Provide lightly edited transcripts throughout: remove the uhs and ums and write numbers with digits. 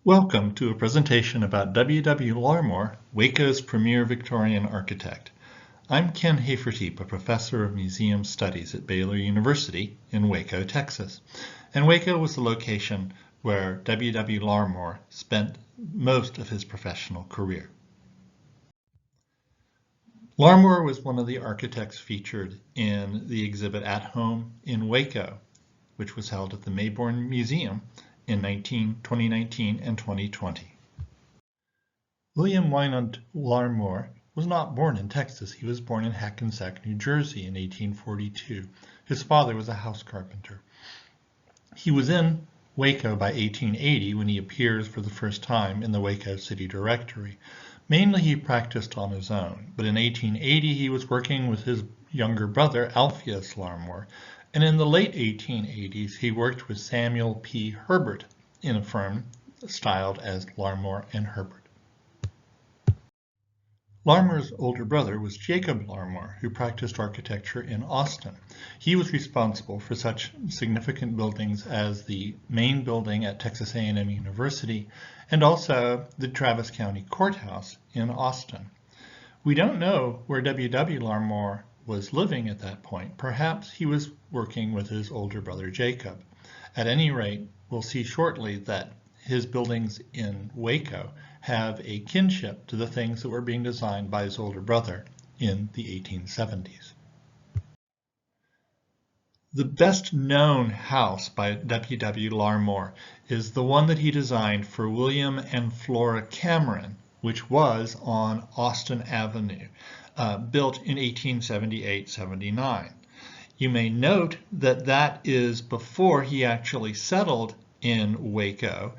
Welcome to a presentation about W. Larmor, Waco's premier Victorian architect. I'm Ken Hafertepe, a professor of museum studies at Baylor University in Waco, Texas. And Waco was the location where W. Larmor spent most of his professional career. Larmour was one of the architects featured in the exhibit At Home in Waco, which was held at the Mayborn Museum in 2019 and 2020. William Wynand Larmour was not born in Texas. He was born in Hackensack, New Jersey in 1842. His father was a house carpenter. He was in Waco by 1880 when he appears for the first time in the Waco City Directory. Mainly he practiced on his own, but in 1880 he was working with his younger brother, Alpheus Larmour, and in the late 1880s he worked with Samuel P. Herbert in a firm styled as Larmour and Herbert. Larmour's older brother was Jacob Larmour, who practiced architecture in Austin. He was responsible for such significant buildings as the main building at Texas A&M University and also the Travis County Courthouse in Austin. We don't know where W. Larmour was living at that point. Perhaps he was working with his older brother Jacob. At any rate, we'll see shortly that his buildings in Waco have a kinship to the things that were being designed by his older brother in the 1870s. The best known house by W. Larmour is the one that he designed for William and Flora Cameron, which was on Austin Avenue, built in 1878-79. You may note that that is before he actually settled in Waco,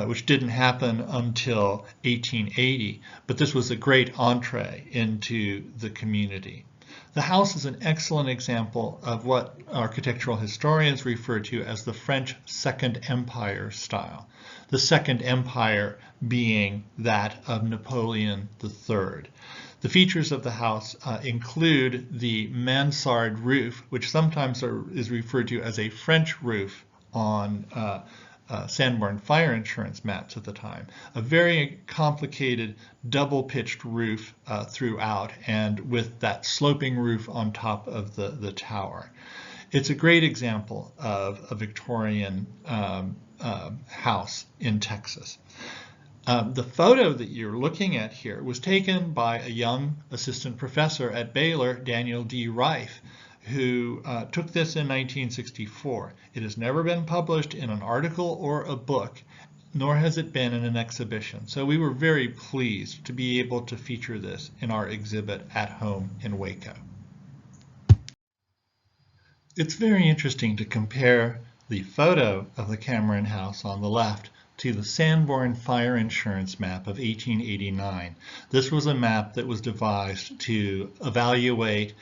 which didn't happen until 1880, but this was a great entree into the community. The house is an excellent example of what architectural historians refer to as the French Second Empire style. The Second Empire being that of Napoleon III. The features of the house include the mansard roof, which sometimes is referred to as a French roof on Sanborn fire insurance maps at the time. A very complicated double-pitched roof throughout, and with that sloping roof on top of the tower. It's a great example of a Victorian house in Texas. The photo that you're looking at here was taken by a young assistant professor at Baylor, Daniel D. Reif, who took this in 1964. It has never been published in an article or a book, nor has it been in an exhibition. So we were very pleased to be able to feature this in our exhibit At Home in Waco. It's very interesting to compare the photo of the Cameron House on the left to the Sanborn fire insurance map of 1889. This was a map that was devised to evaluate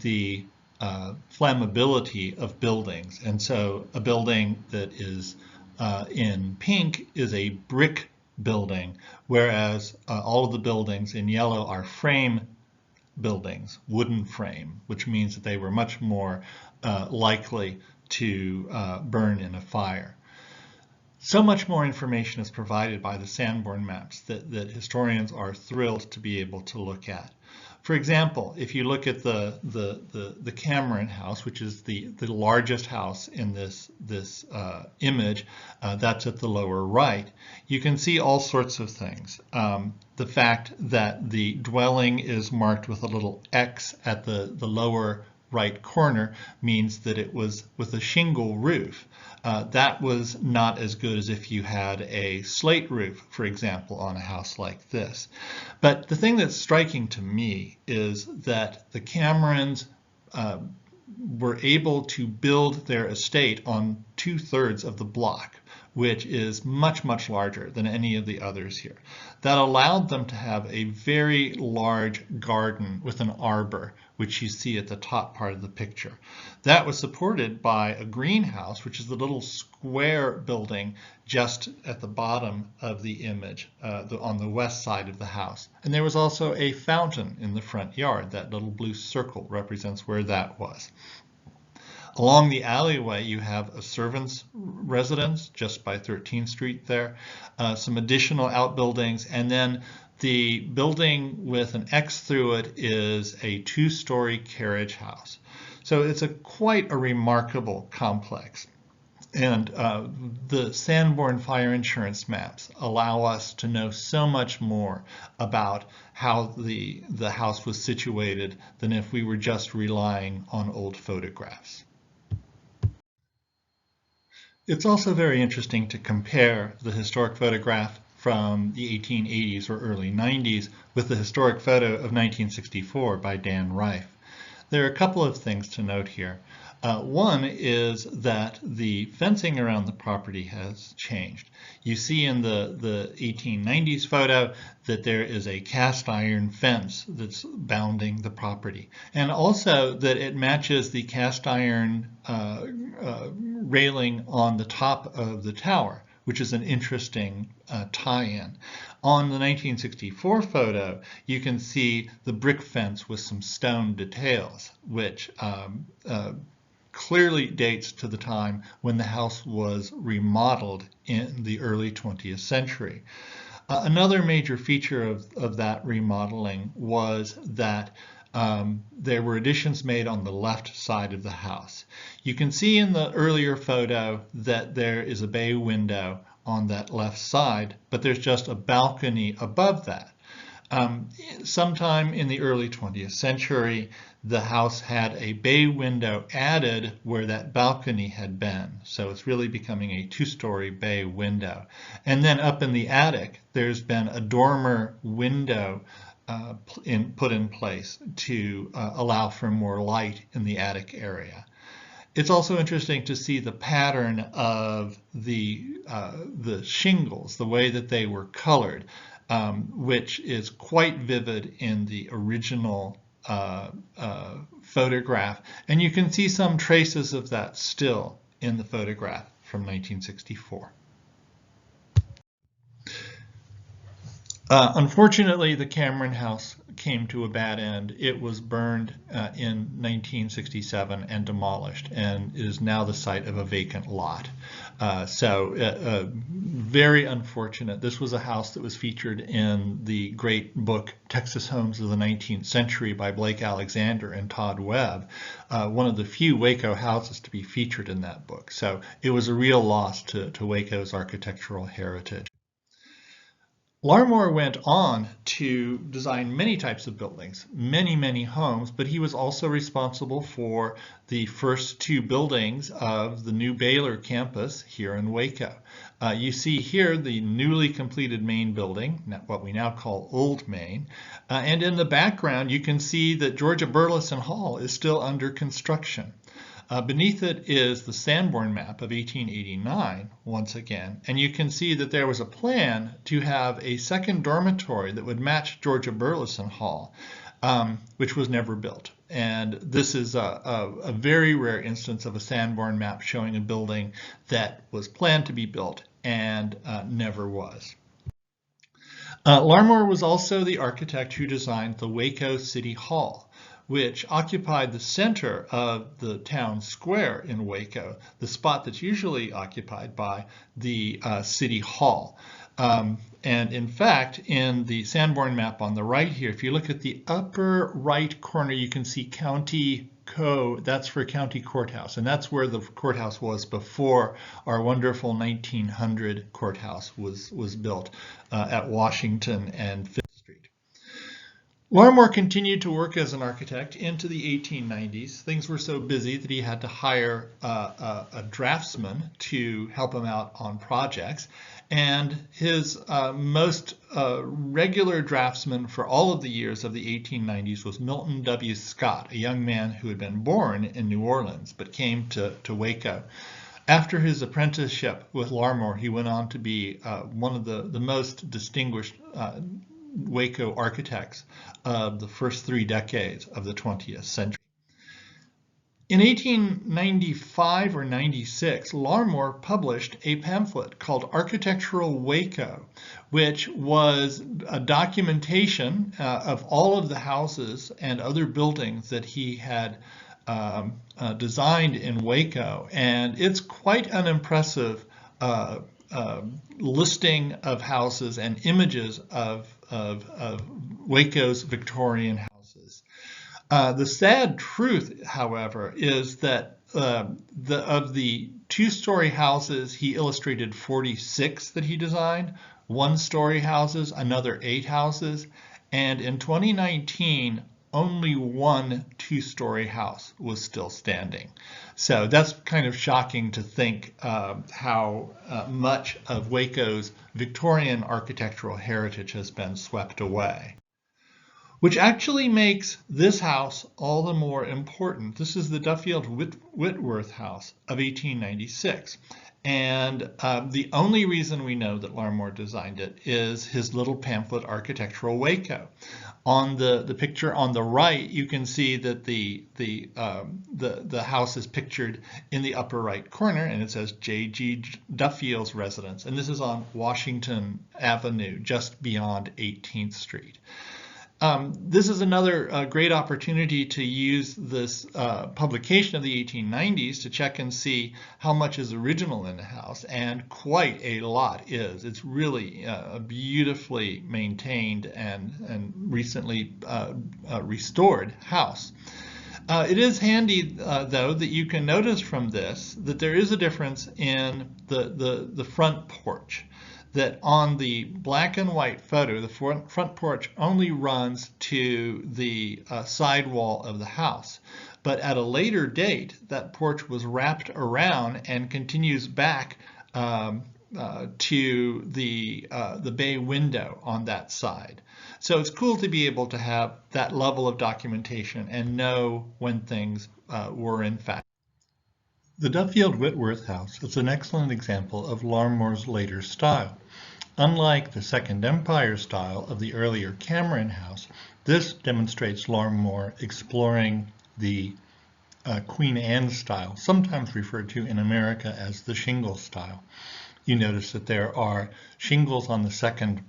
the flammability of buildings. And so a building that is in pink is a brick building, whereas all of the buildings in yellow are frame buildings, wooden frame, which means that they were much more likely to burn in a fire. So much more information is provided by the Sanborn maps that historians are thrilled to be able to look at. For example, if you look at the Cameron House, which is the largest house in this image, that's at the lower right, you can see all sorts of things. The fact that the dwelling is marked with a little X at the lower right corner means that it was with a shingle roof. That was not as good as if you had a slate roof, for example, on a house like this. But the thing that's striking to me is that the Camerons were able to build their estate on 2/3 of the block, which is much, much larger than any of the others here. That allowed them to have a very large garden with an arbor, which you see at the top part of the picture. That was supported by a greenhouse, which is the little square building just at the bottom of the image, on the west side of the house. And there was also a fountain in the front yard. That little blue circle represents where that was. Along the alleyway, you have a servant's residence just by 13th Street there, some additional outbuildings, and then the building with an X through it is a two-story carriage house. So it's quite a remarkable complex. And the Sanborn fire insurance maps allow us to know so much more about how the house was situated than if we were just relying on old photographs. It's also very interesting to compare the historic photograph from the 1880s or early 90s with the historic photo of 1964 by Dan Reif. There are a couple of things to note here. One is that the fencing around the property has changed. You see in the 1890s photo that there is a cast iron fence that's bounding the property, and also that it matches the cast iron railing on the top of the tower, which is an interesting tie-in. On the 1964 photo, you can see the brick fence with some stone details, which clearly dates to the time when the house was remodeled in the early 20th century. Another major feature of that remodeling was that there were additions made on the left side of the house. You can see in the earlier photo that there is a bay window on that left side, but there's just a balcony above that. Sometime in the early 20th century, the house had a bay window added where that balcony had been. So it's really becoming a two-story bay window. And then up in the attic, there's been a dormer window put in place to allow for more light in the attic area. It's also interesting to see the pattern of the shingles, the way that they were colored, which is quite vivid in the original photograph. And you can see some traces of that still in the photograph from 1964. Unfortunately, the Cameron house came to a bad end. It was burned in 1967 and demolished, and it is now the site of a vacant lot. Very unfortunate. This was a house that was featured in the great book Texas Homes of the 19th Century by Blake Alexander and Todd Webb, one of the few Waco houses to be featured in that book. So it was a real loss to Waco's architectural heritage. Larmor went on to design many types of buildings, many homes, but he was also responsible for the first two buildings of the new Baylor campus here in Waco. You see here the newly completed main building, what we now call Old Main, and in the background you can see that Georgia Burleson Hall is still under construction. Beneath it is the Sanborn map of 1889, once again, and you can see that there was a plan to have a second dormitory that would match Georgia Burleson Hall, which was never built. And this is a very rare instance of a Sanborn map showing a building that was planned to be built and never was. Larmor was also the architect who designed the Waco City Hall, which occupied the center of the town square in Waco, the spot that's usually occupied by the City Hall. And in fact, in the Sanborn map on the right here, if you look at the upper right corner, you can see County Co. That's for County Courthouse, and that's where the courthouse was before our wonderful 1900 courthouse was built at Washington and Fifth Street. Larmor continued to work as an architect into the 1890s. Things were so busy that he had to hire a draftsman to help him out on projects. And his most regular draftsman for all of the years of the 1890s was Milton W Scott, a young man who had been born in New Orleans but came to Waco. After his apprenticeship with Larmor, he went on to be one of the most distinguished Waco architects of the first 3 decades of the 20th century. In 1895 or 96, Larmor published a pamphlet called Architectural Waco, which was a documentation of all of the houses and other buildings that he had designed in Waco, and it's quite an impressive listing of houses and images of Waco's Victorian houses. The sad truth, however, is that of the two-story houses, he illustrated 46 that he designed, one-story houses, another 8 houses, and in 2019, only one two-story house was still standing. So that's kind of shocking to think how much of Waco's Victorian architectural heritage has been swept away. Which actually makes this house all the more important. This is the Duffield Whitworth House of 1896. And the only reason we know that Larmor designed it is his little pamphlet, Architectural Waco. On the picture on the right, you can see that the house is pictured in the upper right corner, and it says J.G. Duffield's residence. And this is on Washington Avenue, just beyond 18th Street. This is another great opportunity to use this publication of the 1890s to check and see how much is original in the house, and quite a lot is. It's really a beautifully maintained and recently restored house. It is handy, though, that you can notice from this that there is a difference in the front porch. That on the black and white photo, the front porch only runs to the side wall of the house. But at a later date, that porch was wrapped around and continues back to the bay window on that side. So it's cool to be able to have that level of documentation and know when things were in fact. The Duffield Whitworth House is an excellent example of Larmor's later style. Unlike the Second Empire style of the earlier Cameron House, this demonstrates Larmor exploring the Queen Anne style, sometimes referred to in America as the shingle style. You notice that there are shingles on the second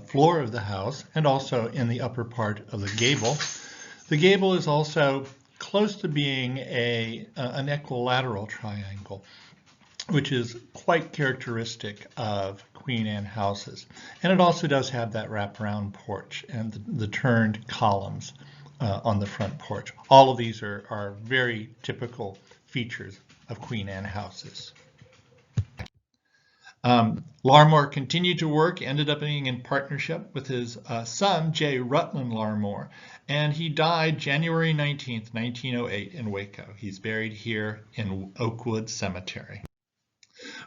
floor of the house and also in the upper part of the gable. The gable is also close to being an equilateral triangle, which is quite characteristic of Queen Anne houses. And it also does have that wraparound porch and the turned columns on the front porch. All of these are very typical features of Queen Anne houses. Larmor continued to work, ended up being in partnership with his son, J. Rutland Larmor, and he died January 19th, 1908 in Waco. He's buried here in Oakwood Cemetery.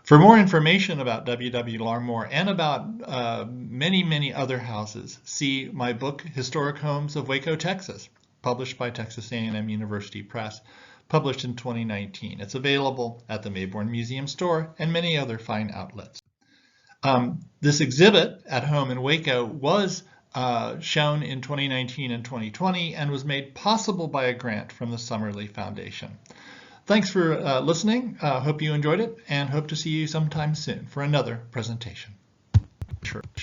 For more information about W.W. Larmor and about many, many other houses, see my book, Historic Homes of Waco, Texas, published by Texas A&M University Press, published in 2019. It's available at the Mayborn Museum store and many other fine outlets. This exhibit at home in Waco was shown in 2019 and 2020 and was made possible by a grant from the Summerlee Foundation. Thanks for listening. Hope you enjoyed it and hope to see you sometime soon for another presentation. Sure.